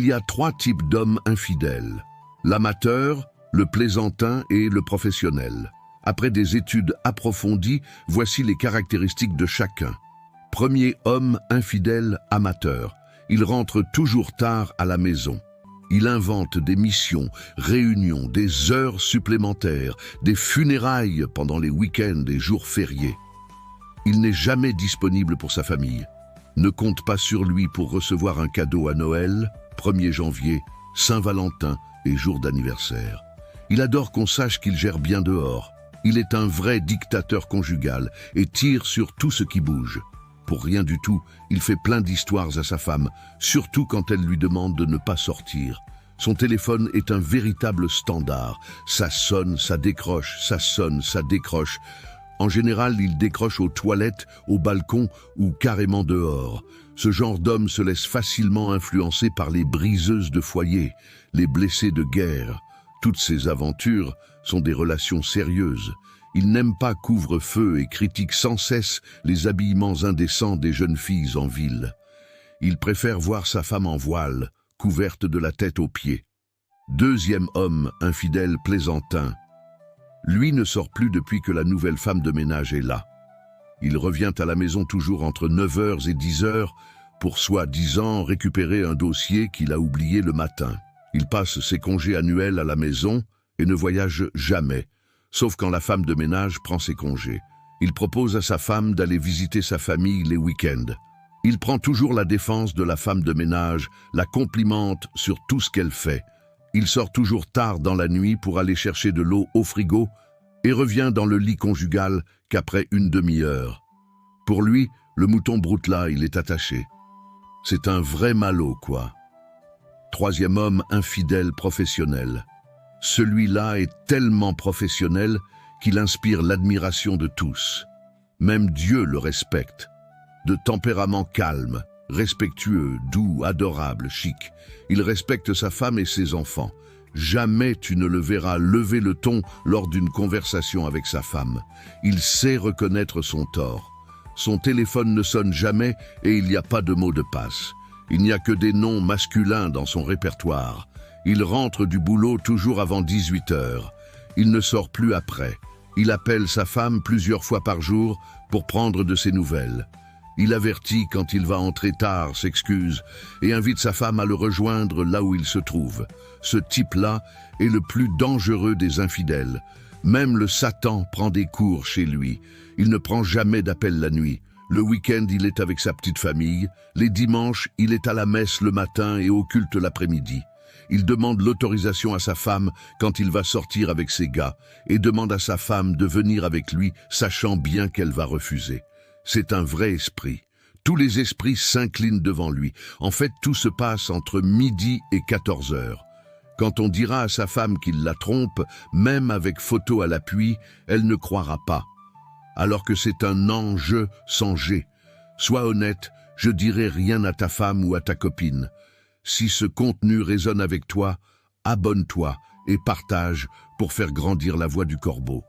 y a 3 types d'hommes infidèles: l'amateur, le plaisantin et le professionnel. Après des études approfondies, voici les caractéristiques de chacun. Premier homme infidèle amateur. Il rentre toujours tard à la maison. Il invente des missions, réunions, des heures supplémentaires, des funérailles pendant les week-ends et jours fériés. Il n'est jamais disponible pour sa famille. Ne compte pas sur lui pour recevoir un cadeau à Noël, 1er janvier, Saint-Valentin et jour d'anniversaire. Il adore qu'on sache qu'il gère bien dehors. Il est un vrai dictateur conjugal et tire sur tout ce qui bouge. Pour rien du tout, il fait plein d'histoires à sa femme, surtout quand elle lui demande de ne pas sortir. Son téléphone est un véritable standard. Ça sonne, ça décroche, ça sonne, ça décroche. En général, il décroche aux toilettes, au balcon ou carrément dehors. Ce genre d'homme se laisse facilement influencer par les briseuses de foyer, les blessés de guerre. Toutes ces aventures sont des relations sérieuses. Il n'aime pas couvre-feu et critique sans cesse les habillements indécents des jeunes filles en ville. Il préfère voir sa femme en voile, couverte de la tête aux pieds. Deuxième homme infidèle plaisantin. Lui ne sort plus depuis que la nouvelle femme de ménage est là. Il revient à la maison toujours entre 9h et 10h pour soi-disant récupérer un dossier qu'il a oublié le matin. Il passe ses congés annuels à la maison et ne voyage jamais, sauf quand la femme de ménage prend ses congés. Il propose à sa femme d'aller visiter sa famille les week-ends. Il prend toujours la défense de la femme de ménage, la complimente sur tout ce qu'elle fait. Il sort toujours tard dans la nuit pour aller chercher de l'eau au frigo et revient dans le lit conjugal qu'après une demi-heure. Pour lui, le mouton broutela, il est attaché. C'est un vrai malaud, quoi. Troisième homme infidèle professionnel. Celui-là est tellement professionnel qu'il inspire l'admiration de tous. Même Dieu le respecte. De tempérament calme, respectueux, doux, adorable, chic. Il respecte sa femme et ses enfants. Jamais tu ne le verras lever le ton lors d'une conversation avec sa femme. Il sait reconnaître son tort. Son téléphone ne sonne jamais et il n'y a pas de mot de passe. Il n'y a que des noms masculins dans son répertoire. Il rentre du boulot toujours avant 18h. Il ne sort plus après. Il appelle sa femme plusieurs fois par jour pour prendre de ses nouvelles. Il avertit quand il va entrer tard, s'excuse et invite sa femme à le rejoindre là où il se trouve. Ce type-là est le plus dangereux des infidèles. Même le Satan prend des cours chez lui. Il ne prend jamais d'appel la nuit. Le week-end, il est avec sa petite famille. Les dimanches, il est à la messe le matin et au culte l'après-midi. Il demande l'autorisation à sa femme quand il va sortir avec ses gars et demande à sa femme de venir avec lui, sachant bien qu'elle va refuser. C'est un vrai esprit. Tous les esprits s'inclinent devant lui. En fait, tout se passe entre midi et 14h. Quand on dira à sa femme qu'il la trompe, même avec photo à l'appui, elle ne croira pas. Alors que c'est un enjeu sans G. Sois honnête, je dirai rien à ta femme ou à ta copine. Si ce contenu résonne avec toi, abonne-toi et partage pour faire grandir la voix du corbeau.